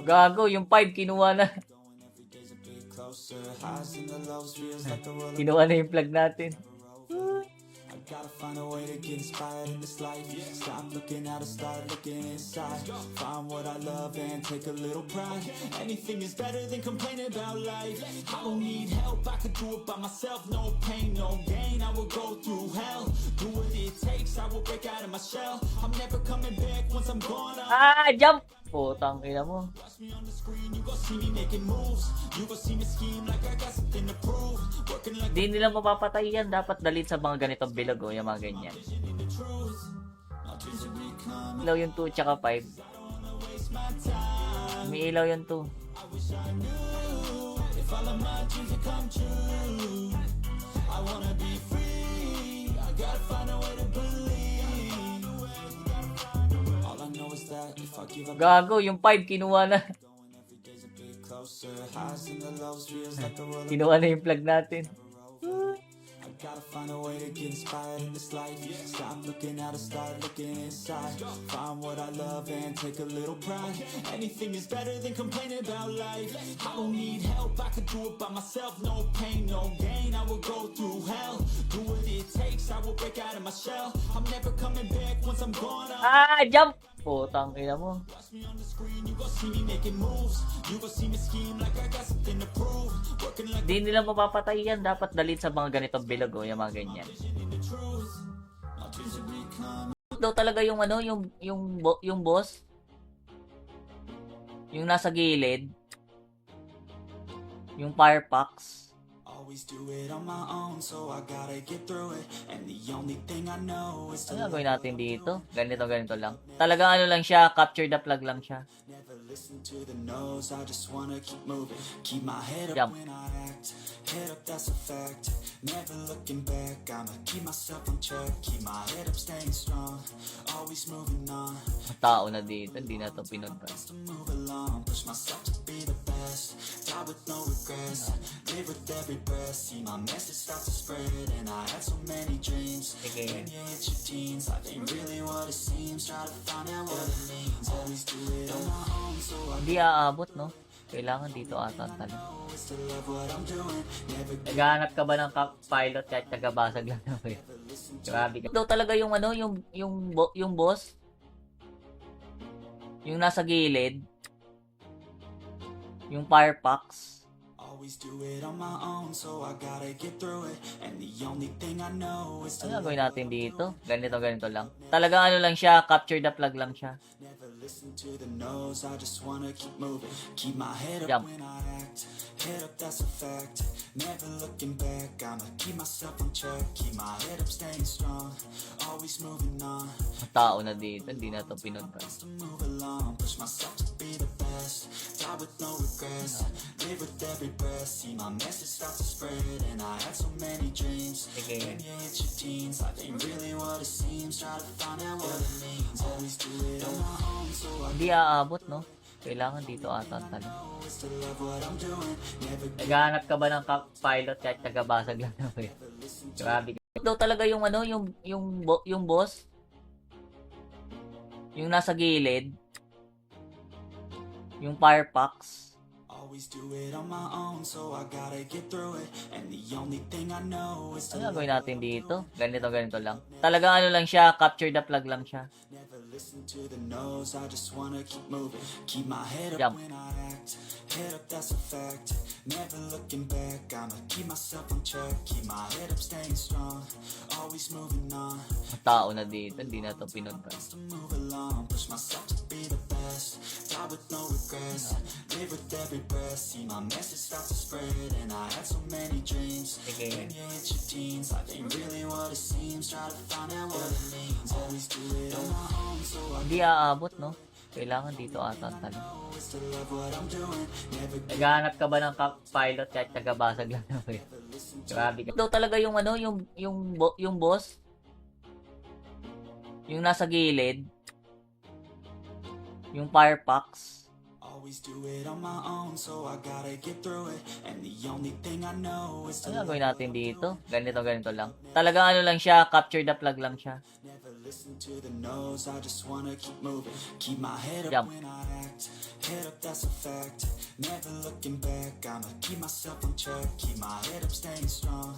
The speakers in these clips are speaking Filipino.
Gago, yung 5 kinuha na. Kinuha na yung plug natin. Gotta find a way to get inspired in this life. Stop looking out and start looking inside. Find what I love and take a little pride. Anything is better than complaining about life. I don't need help, I could do it by myself. No pain, no gain, I will go through hell. Do what it takes, I will break out of my shell. I'm never coming back once I'm gone. Jump! Putang ina mo. Watch me on the screen, you gon' see me making moves. You gon' see me scheme like I got something to prove. Working like Di nila mapapatay yan. Dapat dalit sa mga ganitong bilog o yung mga ganyan. the truth. My dreams are becoming. Ilaw yung 2 tsaka 5. May ilaw yung 2. I wish I knew if all of my dreams would come true. I wanna be free. I gotta find a way to believe. All I know is that if I give up, Gago, yung 5 kinuha na. going every day's a bit closer. Highs and the lows feels like the world. Kinuha na yung plug natin. I gotta find a way to get inspired in this life. Stop looking out and start looking inside. Find what I love and take a little pride. Anything is better than complaining about life. I don't need help, I could do it by myself. No pain, no gain, I will go through hell. Do what it takes, I will break out of my shell. I'm never coming back once I'm gone. Jump! Putang ina mo. Watch me on the screen, you gon' see me making moves. You gon' see me scheme like I got something to prove. Working like Di nila mapapatay yan. Dapat dalit sa mga ganitong bilog o yung mga ganyan. the truth. My dreams are becoming. Daw talaga yung ano, yung boss. Yung nasa gilid. Yung Firefox. Always do it on my own, so I gotta get through it. And the only thing I know is to Ano gagawin natin dito? Ganito lang. Talagang ano lang siya, capture the flag lang siya. never listen to the no's. I just wanna keep moving, keep my head up Jump. when I act. Head up, that's a fact. Never looking back. I'ma keep myself in check, keep my head up, staying strong. Always moving on, Tao na dito, hindi na to pinunta. to move along. Push myself to be the best. Die with no regrets. Live with every breath. See my message start to spread, and I had so many dreams. Sige. When you hit your teens, life ain't really what it seems. Try to find out what it means. Always do it on my own, so I Hindi aabot, no? Kailangan dito ata ang tanong. know it's to love what I'm doing. Never Naghahanap ka ba ng pilot kahit tagabasag lang naman? listen to Grabe ka. Daw talaga yung ano, yung boss. Yung nasa gilid. Yung Firefox. always do it on my own, so I gotta get through it. And the only thing I know is to Ano gagawin natin dito? Ganito lang. Talagang ano lang siya, capture the flag lang siya. never listen to the no's. I just wanna keep moving, keep my head up Jump. when I act. Head up, that's a fact. Never looking back. I'ma keep myself in check, keep my head up, staying strong. Always moving on, Tao na dito, hindi na to pinunta. to move along. Push myself to be the best. Die with no regrets. Live with every breath. See my message start to spread, and I had so many dreams. Sige. When you hit your teens, life ain't really what it seems. Try to find out what it means. Always do it on my own, so I Hindi aabot, no? Kailangan dito ata ang tanong. know it's to love what I'm doing. Never Naghahanap ka ba ng pilot kahit tagabasag lang naman? listen to Grabe ka. Daw talaga yung ano, yung boss. Yung nasa gilid. Yung Firefox. always do it on my own, so I gotta get through it. And the only thing I know is to Ano gagawin natin dito? Ganito lang. Talagang ano lang siya, capture the flag lang siya. never listen to the no's. I just wanna keep moving, keep my head up Jump. when I act. Head up, that's a fact. Never looking back. I'ma keep myself in check, keep my head up, staying strong. Always moving on, Tao na dito, hindi na to pinunta. to move along. Push myself to be the best. Die with no regrets. Live with every breath. See my message start to spread, and I had so many dreams. Sige. When you hit your teens, life ain't really what it seems. Try to find out what it means. Always do it on my own, so I Hindi aabot, no? Kailangan dito ata ang tanong. know it's to love what I'm doing. Never Naghahanap ka ba ng pilot kahit tagabasag lang naman? listen to Grabe ka. Daw talaga yung ano, yung boss. Yung nasa gilid. Yung Firefox. Always do it on my own, so I gotta get through it. And the only thing I know is to Ano gagawin natin dito? Ganito lang. Talagang ano lang siya, capture the flag lang siya. never listen to the no's. I just wanna keep moving, keep my head up Jump. when I act. Head up, that's a fact. Never looking back. I'ma keep myself on track, keep my head up, staying strong.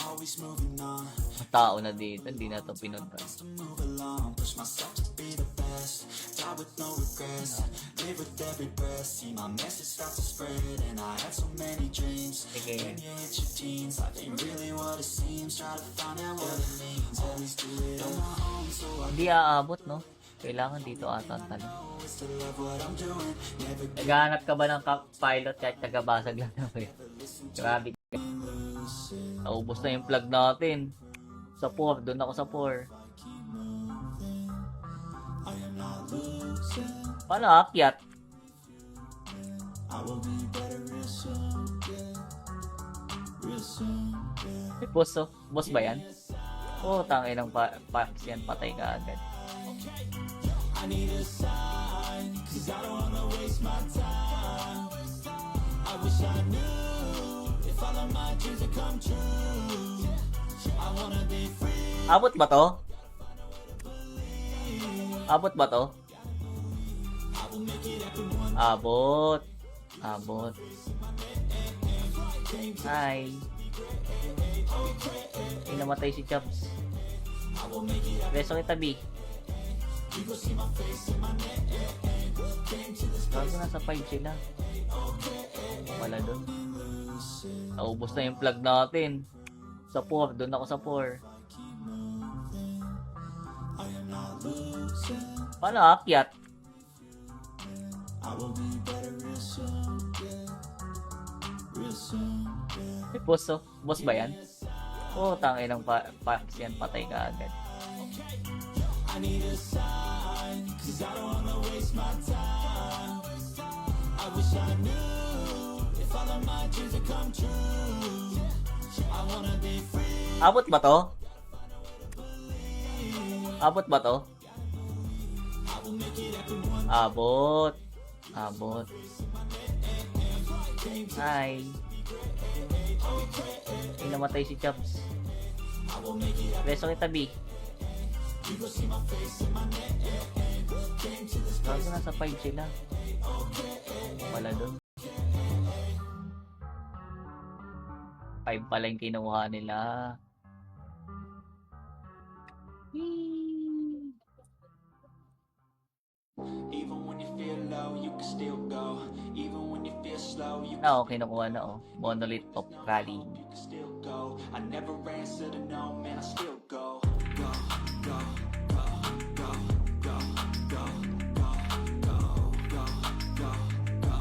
Always moving on. Tao na dito, hindi na to pinunta. To move along, push myself to be the best. Die with no regrets, live with every breath. See my message start to spread, and I had so many dreams. Sige. When you hit your teens, life ain't really what it seems. Try to find out what it means. Always do it on my own, so I Hindi aabot, no? Kailangan dito ata ang tanong. know is to love what I'm doing. Never Naghahanap ka ba ng pilot kahit tagabasag lang naman? Grabe. Naubos na yung plug natin. Sa 4, doon ako sa 4. Paano akyat? I will be better real soon, yeah. Real soon, yeah. May boss, oh. Boss ba yan? Oo, tangay ng packs yan. Patay ka agad. I need a sign, cause I don't wanna waste my time. I wish I knew if all of my dreams would come true. I wanna be free. Abot ba to? Abot ba to? I will make it happen one Abot. Abot. Hi. Ay, namatay si Chops. I will make it happen. Beso kita, B. You go see my face in my neck. Came to this Bago nasa 5 sila. Wala dun. Naubos na yung plug natin. Sa 4. Doon ako sa 4. I am not losing. Paano akyat? I will be better real soon, yeah. Real soon, yeah. May boss, oh. Boss ba yan? Oo, tangay ng packs yan. Patay ka agad. I need a sign, cause I don't wanna waste my time. I wish I knew if all of my dreams would come true. I wanna be free. Abot ba to? Abot ba to? I will make it happen one Abot. Abot. Hi. Ay, namatay si Chops. I will make it happen. Beso kita, B. You go see my face in my neck. Came to this Bago nasa 5 sila. Wala dun. 5 pala yung kinuha nila. Even when you feel low, you can still go. Even when you feel slow, you Na, kinukuha na, oh. Monolith Top Rally. can still go. I never answer to no, man, I still go. Go, go, go, go, go, go, go, go, go, go, go,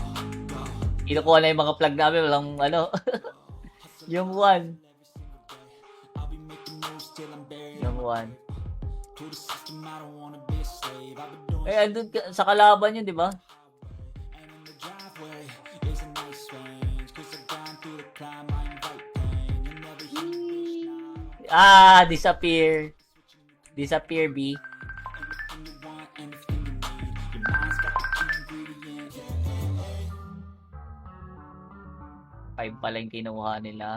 go. Kinukuha na yung mga plug namin. Walang, ano. Yung 1. I'll be making moves till I'm buried. Yung 1. To the system, I don't wanna be a slave. I've been doing Eh, andun ka, sa kalaban yun, di ba? and in the driveway is a nice range. Cause I've gone through the climb, I invite pain. You never hear me bitch now. Disappear. Disappear, B. Anything you want, anything you need. Your mind's got the key ingredient. 5 pala yung kinuha nila.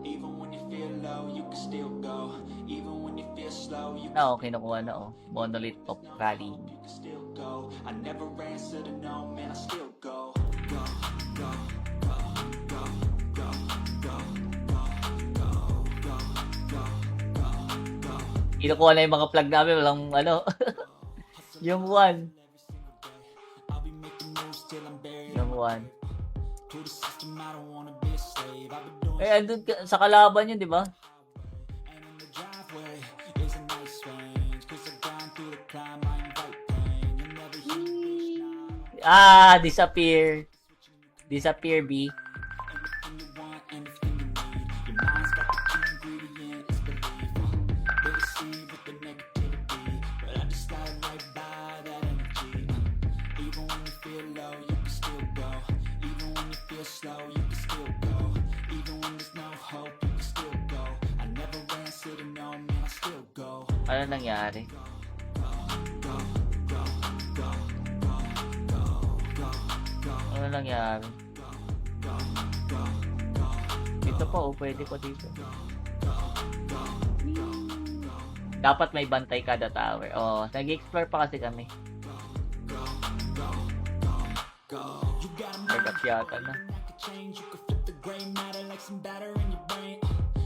Even when you feel low, you can still go. Even when you feel slow, you Na, kinukuha na, oh. Monolith Top Rally. can still go. I never answer to no, man, I still go. Go, go, go, go, go, go, go, go, go, go, go, go. Kinukuha na yung mga plug namin. Walang, ano. Yung 1. I'll be making moves till I'm buried. Yung 1. To the system, I don't wanna be a slave. I've been doing Eh, andun ka, sa kalaban yun, di ba? and in the driveway is a nice range. Cause I've gone through the climb, I invite pain. You never hear me bitch now. Disappear. Disappear, B. Anything you want, anything you need. Your mind's got the key ingredient, it's belief. They deceive with the negativity, but I just slide right by that energy. Even when you feel low, you can still go. Even when you feel slow, you can still go. Even when there's no hope, you can still go. I never answer to no, man, I still go. Ano nangyari? Ano nangyari? Dito pa, oh, pwede pa dito. Dapat may bantay kada tower. Oh, nag-explore pa kasi kami. Nag-up yata na. change. You could flip the gray matter like some batter in your brain.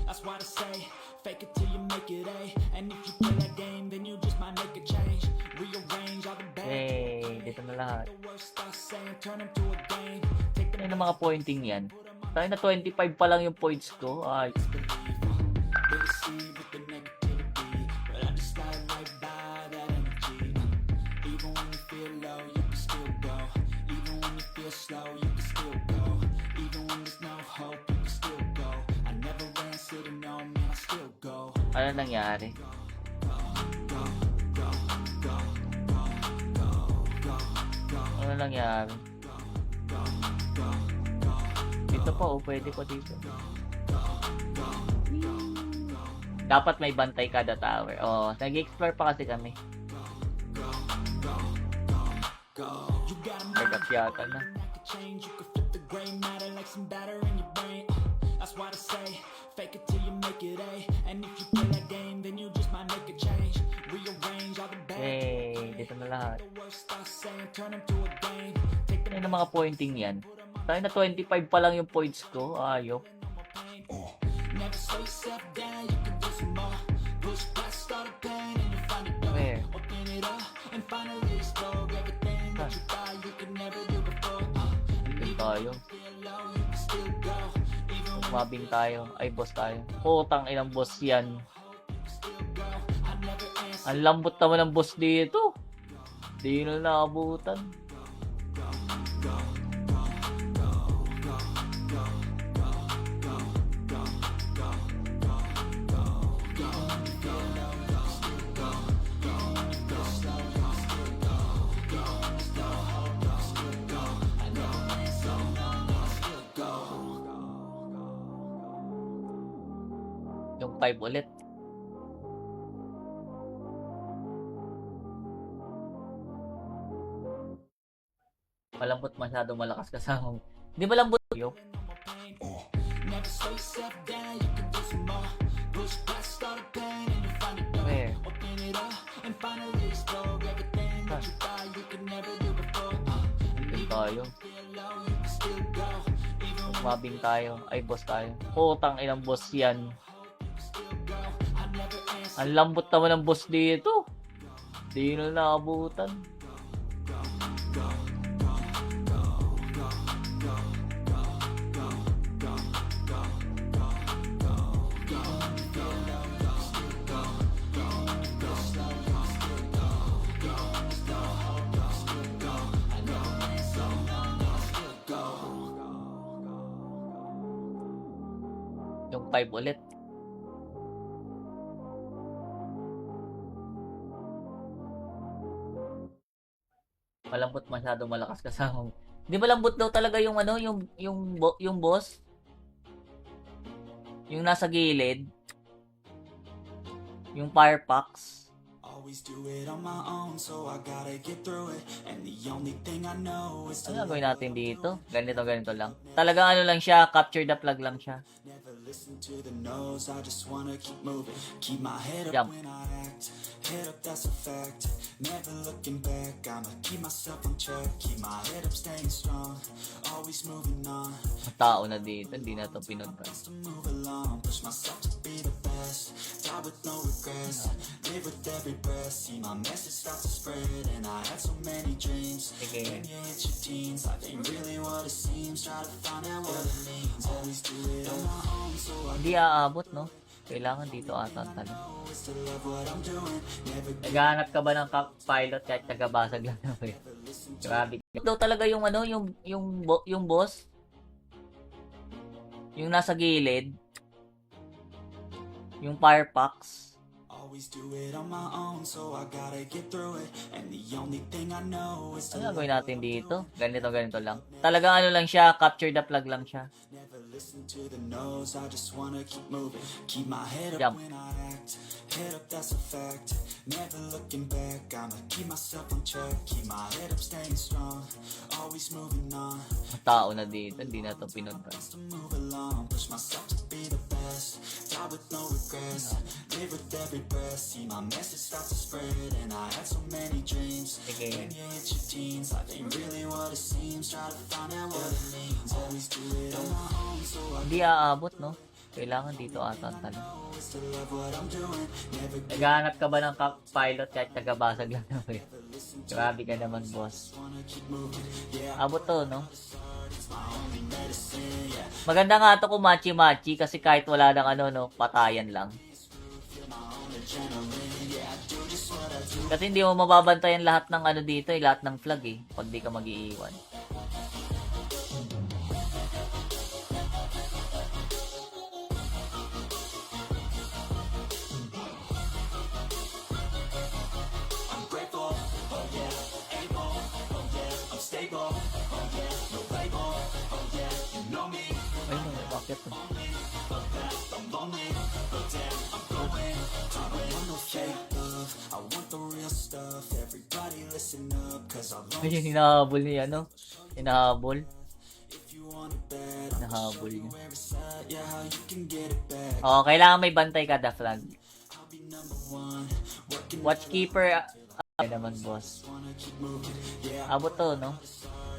That's why I say, fake it till you make it A. And if you play that game, then you just might make a change. Rearrange all the bad. Hey, dito na lahat. The worst I say and turn them to a game. Take them Ano yung mga pointing yan? Tayo na 25 pa lang yung points ko. Ay, receive with the negativity, but I just slide right by that energy. Even when you feel low, you can still go. Even when you feel slow, you can still go. Even when there's no hope, you can still go. I never ran, sitting on me, I still go. ano nangyari? Ano nangyari? Dito pa, oh, pwede pa dito. Dapat may bantay kada tower. Oh, nag-explore pa kasi kami. Nag-up yata na. Change, you could flip the gray matter like some batter in your brain. That's why I say, fake it till you make it A. And if you play that game, then you just might make a change. Rearrange all the bad. Hey, dito na lahat. The worst I say and turn them to a game. Take them Ano yung mga pointing yan? Tayo na 25 pa lang yung points ko. Ayok. never slow yourself down, you can do some more. Push past all the pain and you find it door. Where? Open it up and finally explore everything that you thought you could never do before. Dito tayo. Feel low, you can still go. Even when Mabing tayo. Ay, boss tayo. Putang inang boss yan. I never answer. Ang lambot naman ng boss dito. Di na naabutan. Yung 5 ulit. Malambot masyado malakas kasama. Hindi malambot yun. Never slow yourself down, you can do some more. Push past all the pain and you find it door. Where? Open it up and finally explore everything that you thought you could never do before. Dito tayo. Feel low, you can still go. Even when Mabing tayo. Ay, boss tayo. Putang inang boss yan. I never answer. Ang lambot naman ng boss dito. Di na naabutan. Yung 5 ulit. Malambot masyado malakas kasama. Hindi malambot daw talaga yung ano, yung boss. Yung nasa gilid. Yung Firefox. Always do it on my own, so I gotta get through it. And the only thing I know is to Ano gagawin natin dito? Ganito lang. Talagang ano lang siya, capture the flag lang siya. never listen to the no's. I just wanna keep moving, keep my head up Jump. when I act. Head up, that's a fact. Never looking back. I'ma keep myself on track, keep my head up, staying strong. Always moving on. Tao na dito, hindi na ito pinunta. To move along, push myself to be the best. Die with no regrets, live with every breath. See my message start to spread, and I had so many dreams. Sige. When you hit your teens, life ain't really what it seems. Try to find out what it means. Always do it on my own, so I Hindi aabot, no? Kailangan dito ata ang tanong. know it's to love what I'm doing. Never Naghahanap ka ba ng pilot kahit tagabasag lang naman? Grabe. Daw talaga yung ano, yung boss. Yung nasa gilid. Yung Firefox. always do it on my own, so I gotta get through it. And the only thing I know is to Ano gagawin natin dito? Ganito lang. Talagang ano lang siya, capture the flag lang siya. never listen to the no's. I just wanna keep moving, keep my head up Jump. when I act. Head up, that's a fact. Never looking back. I'ma keep myself on track, keep my head up, staying strong. Always moving on. Ang tao na dito, hindi na ito pinunta. To move along, push myself to be the best. Die with no regrets, live with every breath. See my message start to spread, and I had so many dreams. Sige. When you hit your teens, life ain't really what it seems. Try to find out what it means. Always do it on my own, so I Hindi aabot, no? Kailangan dito ata ang tanong. know is to love what I'm doing. Never Naghahanap ka ba ng pilot kahit tagabasag lang naman? Grabe ka naman, boss. wanna keep moving. Yeah, Abot to, no? it's my only medicine. Yeah, Maganda nga to kung machi-machi kasi kahit wala ng ano, no, patayan lang. feel my own adrenaline. Yeah, I do just what I do. Kasi hindi mo mababantayan lahat ng ano dito, lahat ng flag eh, pag di ka mag-iiwan. I'm grateful, oh yeah, able, oh yeah, I'm stable, oh yeah, no label, oh yeah, you know me, Ay, no, bakit to? I'm lonely, but damn, I'm going, I don't want no fake love, I want the real stuff, everybody listen up, cause I'll Ay, hinahabol niya, no? Hinahabol. if you want it bad, I'll Hinahabol niya. where it's at, yeah, how you can get it back, Oo, kailangan may bantay kada flag. I'll be number one, working Watchkeeper, ay naman, boss. wanna keep moving, yeah, Abot to, no?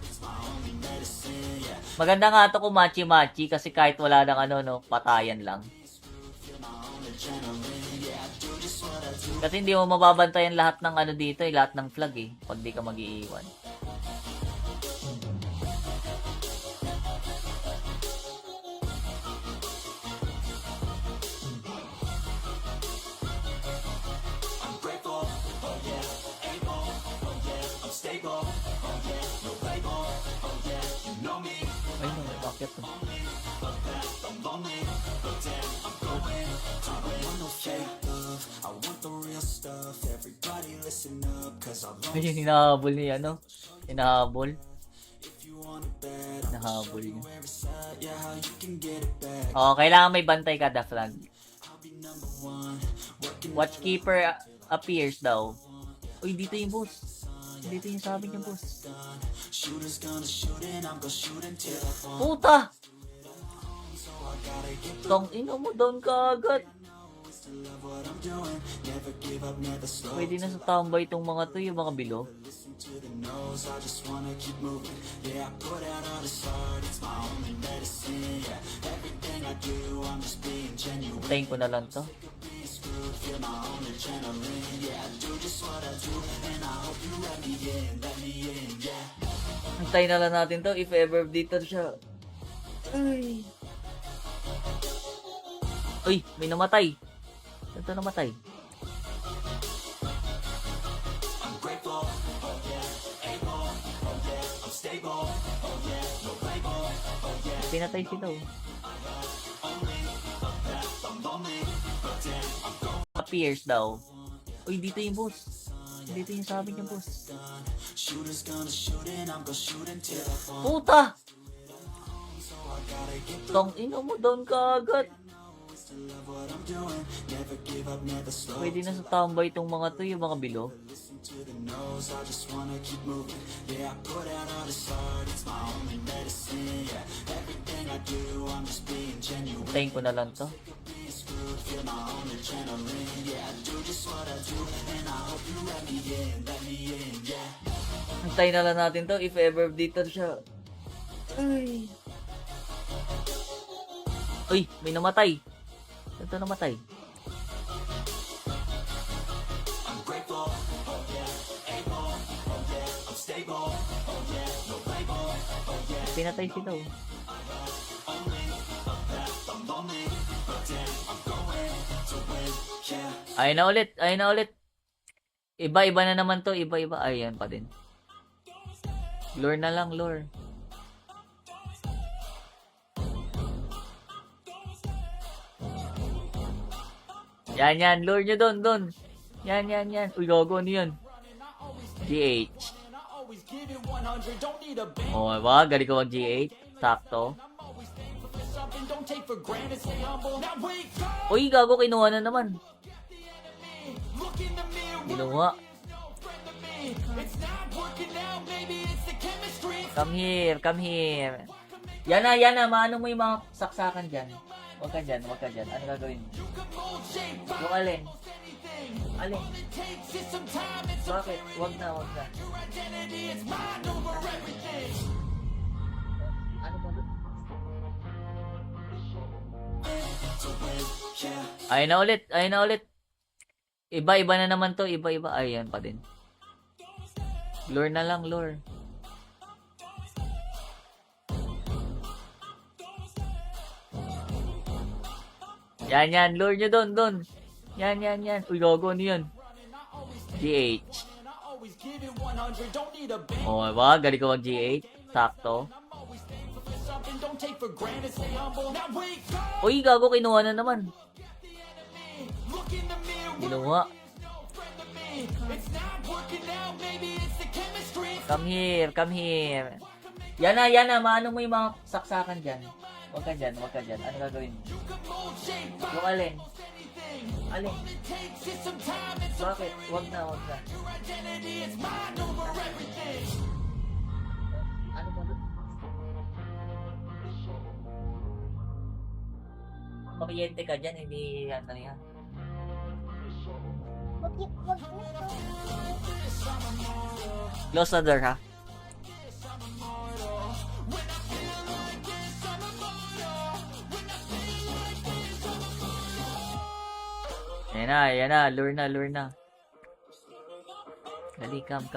it's my only medicine, yeah, Maganda nga to kung machi-machi kasi kahit wala ng ano, no, patayan lang. feel my own adrenaline, yeah, I do just what I do. Kasi hindi mo mababantayan lahat ng ano dito, lahat ng flag eh, pag di ka mag-iiwan. I'm grateful, oh yeah, able, oh yeah, I'm stable, oh yeah, no label, oh yeah, you know me, Ay, no, bakit to? I'm lonely, but damn, I'm going, I don't want no fake love, I want the real stuff, everybody listen up, cause I'll Ay, hinahabol niya, no? Hinahabol. if you want it bad, I'll Hinahabol niya. where it's at, yeah, how you can get it back, Oo, kailangan may bantay kada flag. I'll be number one, working Watchkeeper appears daw. Uy, dito yung boss. Dito yung sabi niya, boss. done, shooters gonna shoot and I'm gonna shoot until I fall, Puta! so I gotta get Tong ino mo, down ka agad. to love what I'm doing, never give up, never slow. Pwede na sa tambay itong mga to, yung mga bilo. Listen to the no's, I just wanna keep moving. Yeah, I put out all this art, it's my only medicine. Yeah, everything I do, I'm just being genuine. Tayin ko na lang to. Being screwed, feel my own adrenaline. Yeah, I do just what I do, and I hope you let me in, yeah. Antayin na lang natin to, if ever dito siya. Ay. Uy, may namatay. Ito namatay. I'm grateful, oh yeah, able, oh yeah, I'm stable, oh yeah, no label, oh yeah, Pinatay sila oh. I'm lonely, but damn, I'm going. Appears daw. Uy, dito yung boss. Dito yung sabi niya, boss. Shooters gonna shoot and I'm gonna shoot until I fall. Puta! So I gotta get Tong ino mo, down ka agad. to love what I'm doing, never give up, never slow. Pwede na sa tambay itong mga to, yung mga bilo. Listen to the no's, I just wanna keep moving. Yeah, I put out all this art, it's my only medicine. Yeah, everything I do, I'm just being genuine. Tayin ko na lang to. Being screwed, feel my own adrenaline. Yeah, I do just what I do, and I hope you let me in, yeah. Antayin na lang natin to, if ever dito siya. Ay. Uy, may namatay. Ito namatay. I'm grateful, oh yeah, able, oh yeah, I'm stable, oh yeah, no label, oh yeah, Pinatay sila oh. I'm lonely, but damn, I'm going to win, yeah. Ayun na ulit, ayun na ulit. Iba-iba na naman to, iba-iba. Ayan pa din. Lure na lang, lure. Yan. Lure nyo doon. Yan. Uy, gago, ano yun? GH. Oh, diba? Galing ko mag-GH. Sakto. Uy, gago, kinuha na naman. Kinuha. Come here. Yan na. Maano mo yung mga saksakan dyan? Huwag ka dyan. Ano gagawin mo? Yung alin? Bakit? Huwag na. Ano ba doon? Ayun na ulit. Iba na naman to. Iba. Ayan pa din. Lure na lang, lure. Yan. Lure nyo doon. Yan. Uy, gago, ano yun? GH. Oh, diba? Galing ko mag-GH. Sakto. Uy, gago, kinuha na naman. Kinuha. Come here. Yan na. Maano mo yung mga saksakan dyan? Huwag ka dyan. Ano gagawin mo? Yung alin? Bakit? Huwag na. Ano ba doon? Makiyente ka dyan, hindi yan. Close the door, ha? Yan na. Lure na. Dali, come.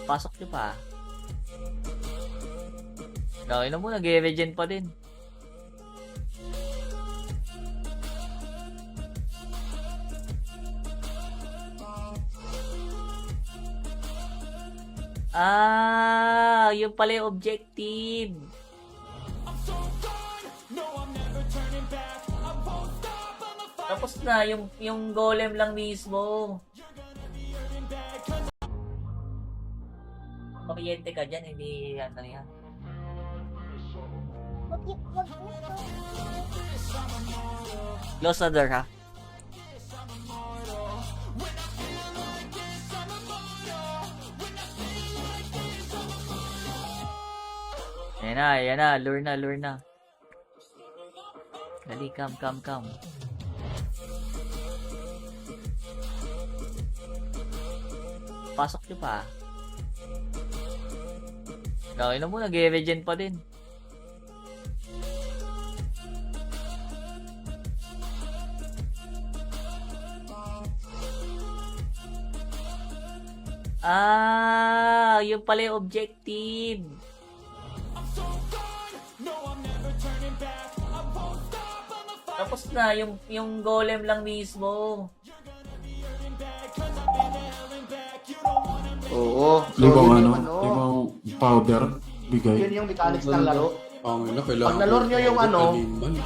Pasok nyo pa. Gawin na mo, nag-regen pa din. Yung pala yung objective. Tapos na, yung golem lang mismo. Makiyente ka dyan, hindi yan. Close the door, ha? Yan na. Lure na. Dali, come. Pasok nyo pa. Gawin na mo, nag-regen pa din. Yung pala yung objective. Tapos na, yung golem lang mismo. Oo. Di ba yun ano? yung Di ba powder? Bigay? Yun yung mechanics ng laro. Kailangan Pag nalor nyo yung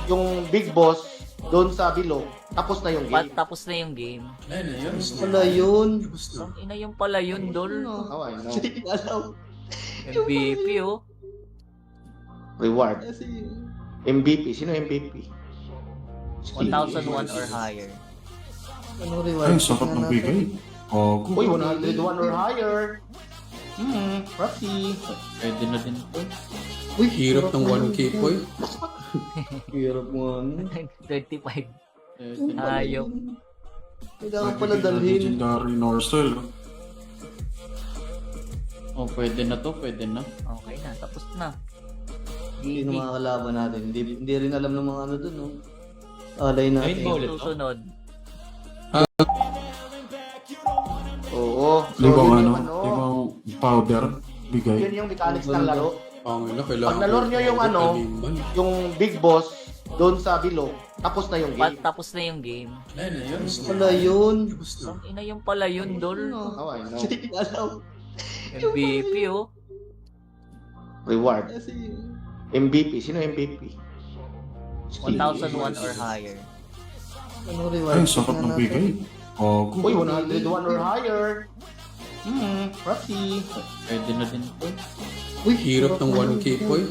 yung big boss doon sa below, tapos na yung game. Tapos na yung game. Wala yun. Ina yung pala yun, dol. Oh, I know. MVP, oh. Reward. MVP. Sino MVP? 1,001 or higher. Ano reward? Ay, sapat ng bigay. Uy, 101 or higher. Rocky. Pwede na din po. Uy, Hirap ng 1K po eh. Hirap mo ano. 25. Ayok. Kailangan pala dalhin. Legendary Norcel. Oh, pwede na to, pwede na. Okay na, tapos na. Sino GG. mga kalaban natin? Hindi rin alam ng mga ano dun, no? Alay natin. Ayun ba ulit to? Susunod. Oo. Di ba yun ano? yung Di ba powder? Bigay? Yun yung mechanics ng laro. Kailangan. Pag nalor nyo yung yung big boss doon sa below, tapos na yung game. Tapos na yung game. Wala yun. Ina yung pala yun, dol. Oh, I know. MVP, oh. Reward. MVP. Sino MVP? 1,001 or higher. Ano Ay, reward? sarap ng Tingnan bigay. Oh, Uy, 101 or higher. Rocky. Pwede na din to. Uy, hirap ng 1K point.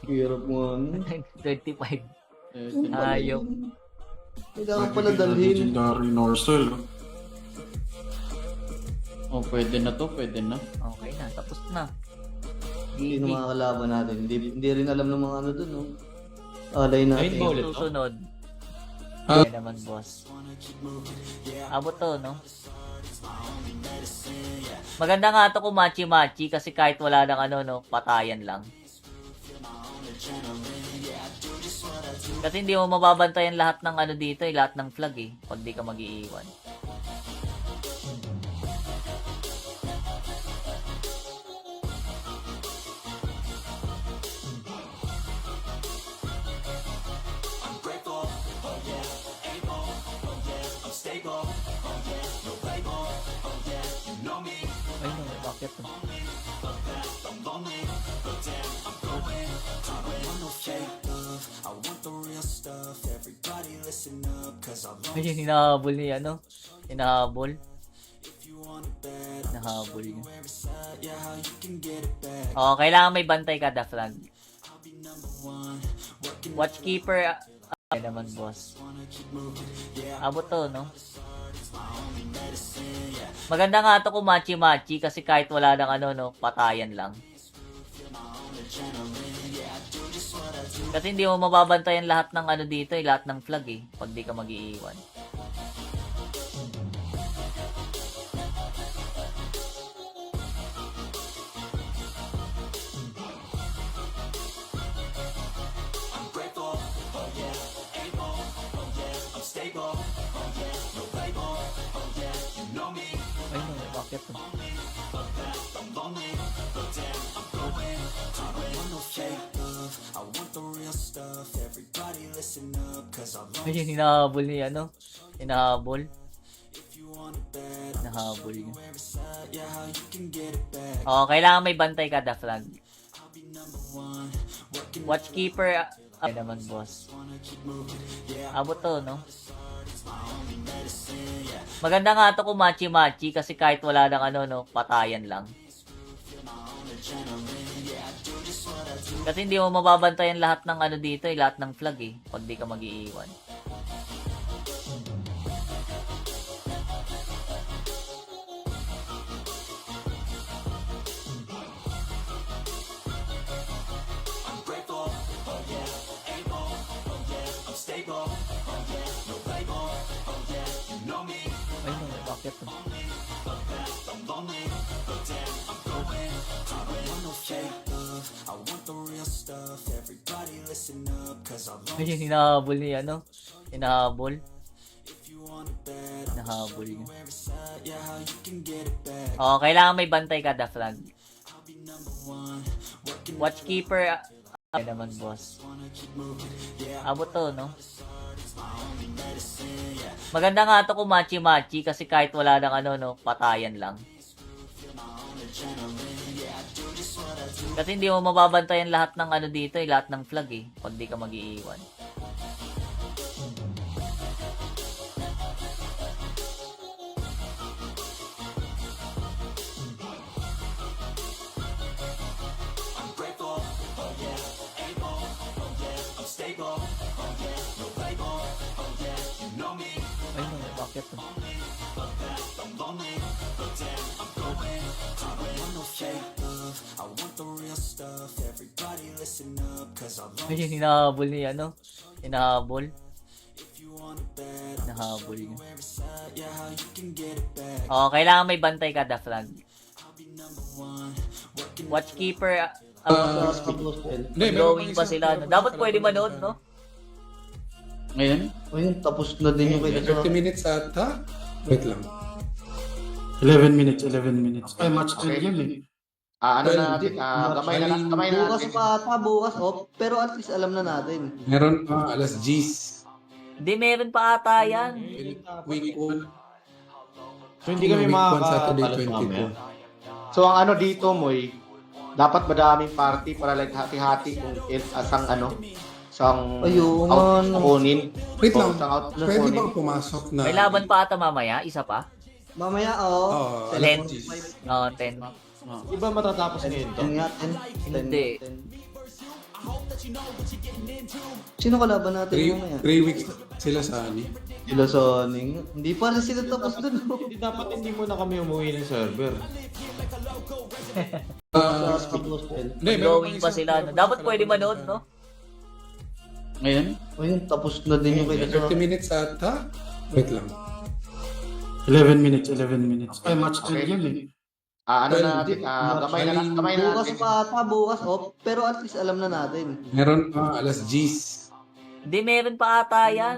Hirap mo ano. 25. Pwede na. Hayop. Kailangan pala dalhin. Legendary Norcel. Oh, pwede na to, pwede na. Okay na, tapos na. Hindi GG. na mga kalaban natin. Hindi rin alam ng mga ano dun, no? Alay natin. Ayun, ulit. Susunod. Ah. Kaya naman, boss. Abot to, no? Maganda nga to kung machi-machi kasi kahit wala ng ano, no, patayan lang. Kasi hindi mo mababantayan lahat ng ano dito, lahat ng flag eh, pag di ka mag-iiwan. Ay, no, bakit to? Ayun, hinahabol niya, ano? Hinahabol. Hinahabol niya. Oo, kailangan may bantay kada flag. Watchkeeper, ay naman, boss. Abot to, no? Maganda nga to kung machi-machi kasi kahit wala ng ano, no, patayan lang. Kasi hindi mo mababantayan lahat ng ano dito, lahat ng flag eh, pag di ka mag-iiwan. Ay, no, bakit to? Ayun, hinahabol niya, ano? Hinahabol. Hinahabol niya. Oo, kailangan may bantay kada flag. Watchkeeper, ay naman, boss. Abot to, no? Maganda nga to kung machi-machi kasi kahit wala ng ano, no, patayan lang. Kasi hindi mo mababantayan lahat ng ano dito, lahat ng flag eh, pag di ka mag-iiwan. Ay, no, bakit to? Ayun, hinahabol niya, ano? Hinahabol. Hinahabol niya. Oo, kailangan may bantay kada flag. Watchkeeper, ay naman, boss. Abot to, no? Maganda nga to kung machi-machi kasi kahit wala ng ano, no, patayan lang. Kasi hindi mo mababantayan lahat ng ano dito, lahat ng flag eh, pag di ka mag-iiwan. Ay, no, bakit to? Ayun, hinahabol niya, ano? Hinahabol. Hinahabol niya. Oo, kailangan may bantay kada flag. Watchkeeper, Hindi, drawing pa sila, no? Dapat pwede manood, no? Ngayon? Ayun, tapos na din yung kaya 30 minutes ata. Wait lang. 11 minutes. Ay, match Okay. game eh. Ano na natin? Gamay na bukas natin. pa ata, bukas off. Pero at least alam na natin. Meron pa alas 10. Hindi, meron pa ata yan. Week 1. So, hindi kami Week 1 makaka... Saturday Alas 22. So ang ano dito, Moy, dapat madaming party para like hati-hati kung asang isang Ayun, out ano. kunin. Wait O, lang. isang out Pwede kunin. bang pumasok na... May laban pa ata mamaya, isa pa. Mamaya, Oo, Ten. alas 10. Oo, 10. Di ba matatapos ngayon to? 10 nga, 10. Hindi. 10. Sino kalaban natin mamaya? 3 weeks sila sa ani. Sila Soning. Hindi pa rin sila tapos dun. Hindi dapat hindi mo na kami umuwi ng server. Hindi, meron Going pa sila. No? Dapat pwede manood, no? Ngayon? Ayun, tapos na din yung kay 30 minutes ata. Wait lang. 11 minutes, 11 minutes. Ay, match 10 Okay. yun eh. Ano na natin, gamay na Bukas natin. pa ata, bukas off. Pero at least alam na natin. Meron pa alas 10. Hindi, meron pa ata yan.